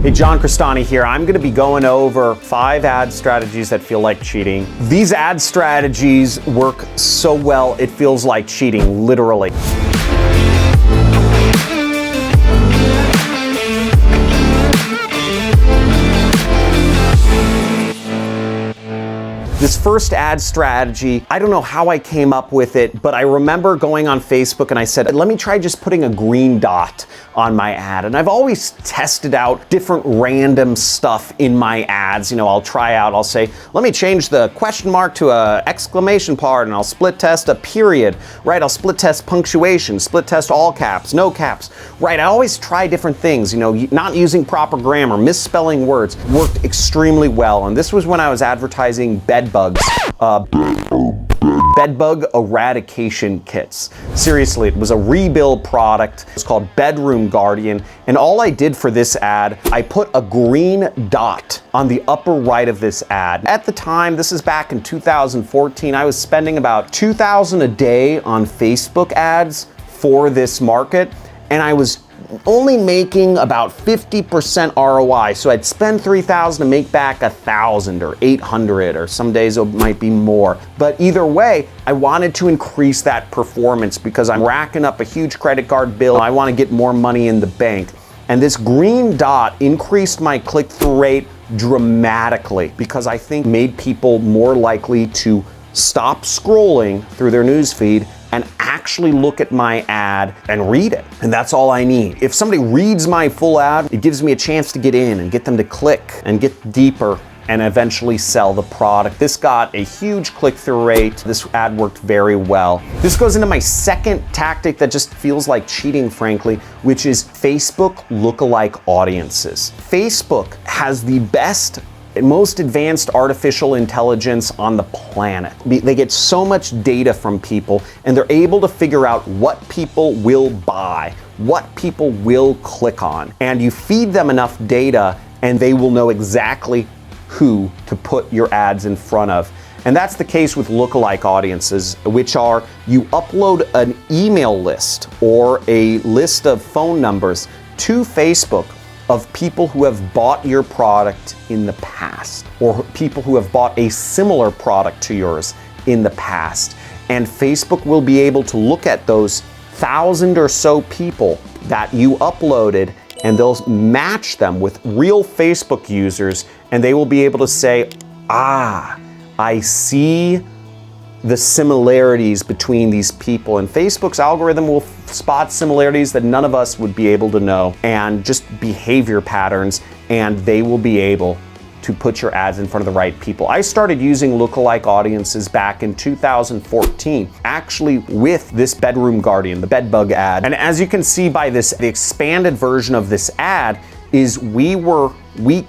Hey, John Crestani here. I'm going to be going over 5 ad strategies that feel like cheating. These ad strategies work so well, it feels like cheating, literally. This first ad strategy, I don't know how I came up with it, but I remember going on Facebook and I said, let me try just putting a green dot on my ad. And I've always tested out different random stuff in my ads. You know, I'll say, let me change the question mark to a exclamation part, and I'll split test a period, right? I'll split test punctuation, split test all caps, no caps, right? I always try different things, you know, not using proper grammar, misspelling words, worked extremely well. And this was when I was advertising bed bugs. Bedbug eradication kits. Seriously, it was a rebuild product. It's called Bedroom Guardian. And all I did for this ad, I put a green dot on the upper right of this ad. At the time, this is back in 2014, I was spending about $2,000 a day on Facebook ads for this market. And I was only making about 50% ROI. So I'd spend $3,000 to make back $1,000 or $800, or some days it might be more. But either way, I wanted to increase that performance because I'm racking up a huge credit card bill. I want to get more money in the bank. And this green dot increased my click-through rate dramatically because I think made people more likely to stop scrolling through their newsfeed and actually look at my ad and read it. And that's all I need. If somebody reads my full ad, it gives me a chance to get in and get them to click and get deeper and eventually sell the product. This got a huge click-through rate. This ad worked very well. This goes into my second tactic that just feels like cheating, frankly, which is Facebook lookalike audiences. Facebook has the best most advanced artificial intelligence on the planet. They get so much data from people, and they're able to figure out what people will buy, what people will click on. And you feed them enough data, and they will know exactly who to put your ads in front of. And that's the case with lookalike audiences, which are you upload an email list or a list of phone numbers to Facebook of people who have bought your product in the past, or people who have bought a similar product to yours in the past. And Facebook will be able to look at those 1,000 or so people that you uploaded, and they'll match them with real Facebook users, and they will be able to say, I see the similarities between these people. And Facebook's algorithm will spot similarities that none of us would be able to know, and just behavior patterns, and they will be able to put your ads in front of the right people. I started using lookalike audiences back in 2014, actually with this Bedroom Guardian, the bedbug ad. And as you can see by this, the expanded version of this ad is we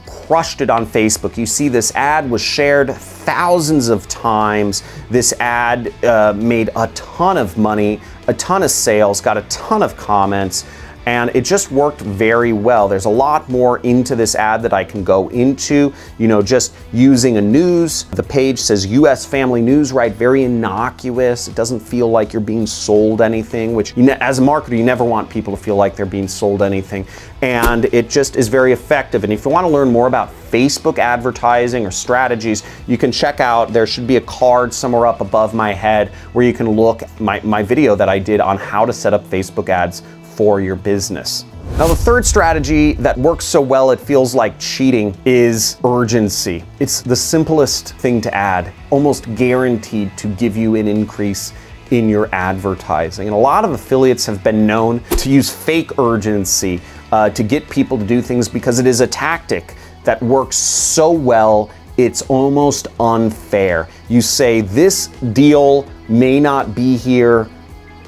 crushed it on Facebook. You see this ad was shared thousands of times. This ad made a ton of money, a ton of sales, got a ton of comments, and it just worked very well. There's a lot more into this ad that I can go into, you know, just using a news. The page says US Family News, right? Very innocuous. It doesn't feel like you're being sold anything, which as a marketer, you never want people to feel like they're being sold anything. And it just is very effective. And if you want to learn more about Facebook advertising or strategies, you can check out, there should be a card somewhere up above my head where you can look at my video that I did on how to set up Facebook ads for your business. Now, the third strategy that works so well it feels like cheating is urgency. It's the simplest thing to add, almost guaranteed to give you an increase in your advertising. And a lot of affiliates have been known to use fake urgency to get people to do things because it is a tactic that works so well, it's almost unfair. You say, this deal may not be here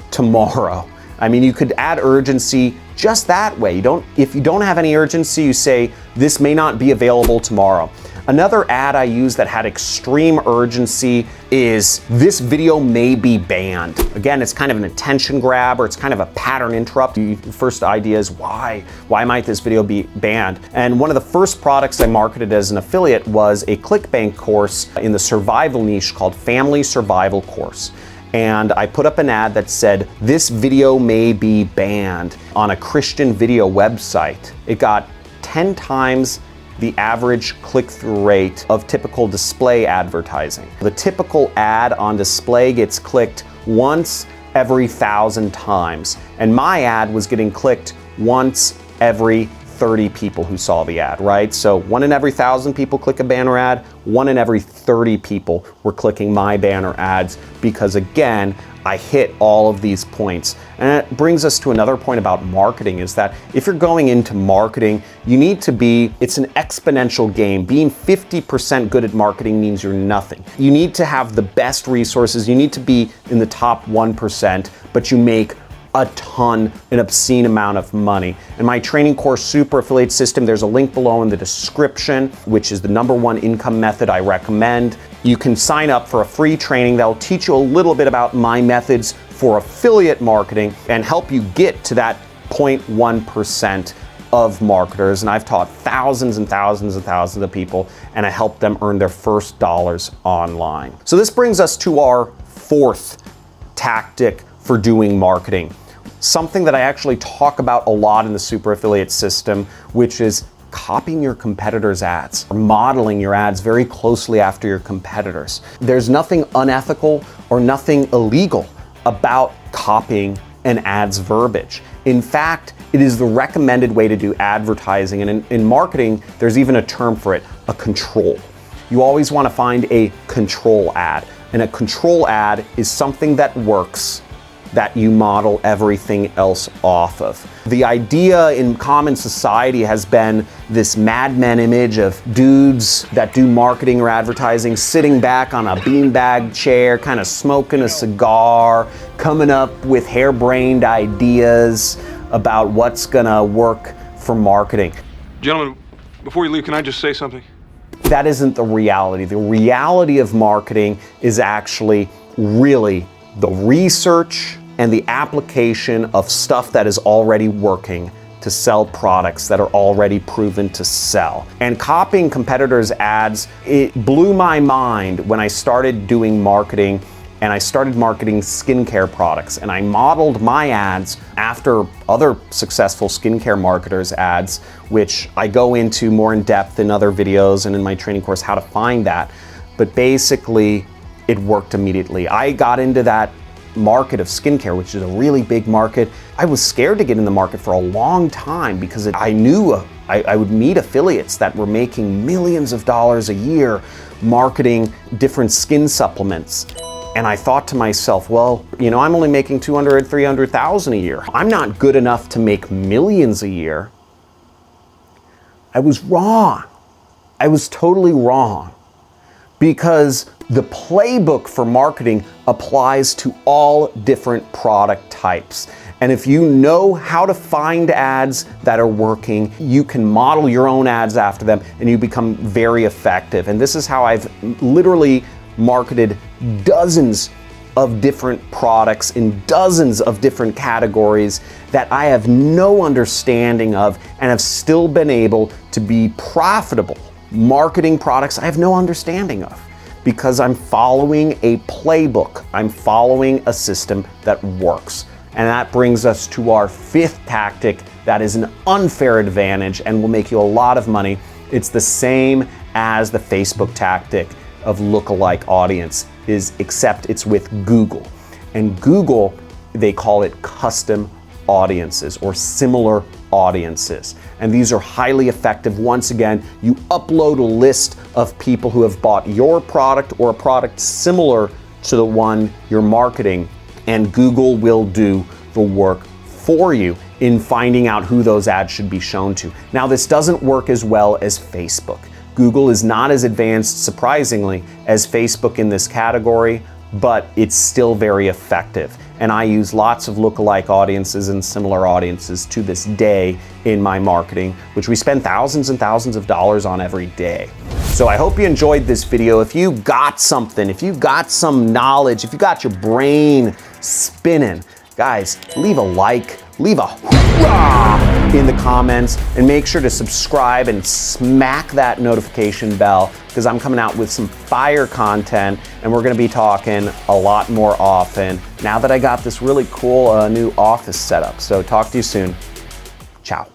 tomorrow. I mean, you could add urgency just that way. If you don't have any urgency, you say, this may not be available tomorrow. Another ad I use that had extreme urgency is, this video may be banned. Again, it's kind of an attention grab, or it's kind of a pattern interrupt. The first idea is, why might this video be banned? And one of the first products I marketed as an affiliate was a ClickBank course in the survival niche called Family Survival Course. And I put up an ad that said, this video may be banned, on a Christian video website. It got 10 times the average click-through rate of typical display advertising. The typical ad on display gets clicked once every 1,000 times, and my ad was getting clicked once every 30 people who saw the ad, right? So 1 in every 1,000 people click a banner ad, 1 in every 30 people were clicking my banner ads because, again, I hit all of these points. And it brings us to another point about marketing, is that if you're going into marketing, you need to be, it's an exponential game. Being 50% good at marketing means you're nothing. You need to have the best resources, you need to be in the top 1%, but you make a ton, an obscene amount of money. In my training course, Super Affiliate System, there's a link below in the description, which is the #1 income method I recommend. You can sign up for a free training that'll teach you a little bit about my methods for affiliate marketing and help you get to that 0.1% of marketers. And I've taught thousands and thousands and thousands of people, and I help them earn their first dollars online. So this brings us to our fourth tactic for doing marketing. Something that I actually talk about a lot in the Super Affiliate System, which is copying your competitors' ads, or modeling your ads very closely after your competitors. There's nothing unethical or nothing illegal about copying an ad's verbiage. In fact, it is the recommended way to do advertising, and in marketing, there's even a term for it, a control. You always want to find a control ad, and a control ad is something that works that you model everything else off of. The idea in common society has been this Mad Men image of dudes that do marketing or advertising sitting back on a beanbag chair, kind of smoking a cigar, coming up with harebrained ideas about what's gonna work for marketing. Gentlemen, before you leave, can I just say something? That isn't the reality. The reality of marketing is actually really the research and the application of stuff that is already working to sell products that are already proven to sell. And copying competitors' ads, it blew my mind when I started doing marketing, and I started marketing skincare products, and I modeled my ads after other successful skincare marketers' ads, which I go into more in depth in other videos and in my training course how to find that. But basically, it worked immediately. I got into that market of skincare, which is a really big market. I was scared to get in the market for a long time because I knew I would meet affiliates that were making millions of dollars a year marketing different skin supplements. And I thought to myself, well, you know, I'm only making 200, 300,000 a year. I'm not good enough to make millions a year. I was wrong. I was totally wrong, because the playbook for marketing applies to all different product types. And if you know how to find ads that are working, you can model your own ads after them and you become very effective. And this is how I've literally marketed dozens of different products in dozens of different categories that I have no understanding of and have still been able to be profitable marketing products I have no understanding of, because I'm following a playbook. I'm following a system that works. And that brings us to our fifth tactic that is an unfair advantage and will make you a lot of money. It's the same as the Facebook tactic of lookalike audience, except it's with Google. And Google, they call it custom audiences or similar audiences. And these are highly effective. Once again, you upload a list of people who have bought your product or a product similar to the one you're marketing, and Google will do the work for you in finding out who those ads should be shown to. Now, this doesn't work as well as Facebook. Google is not as advanced, surprisingly, as Facebook in this category, but it's still very effective. And I use lots of lookalike audiences and similar audiences to this day in my marketing, which we spend thousands and thousands of dollars on every day. So I hope you enjoyed this video. If you got something, if you got some knowledge, if you got your brain spinning, guys, leave a like, leave a hoorah in the comments, and make sure to subscribe and smack that notification bell, because I'm coming out with some fire content and we're gonna be talking a lot more often now that I got this really cool new office setup. So talk to you soon. Ciao.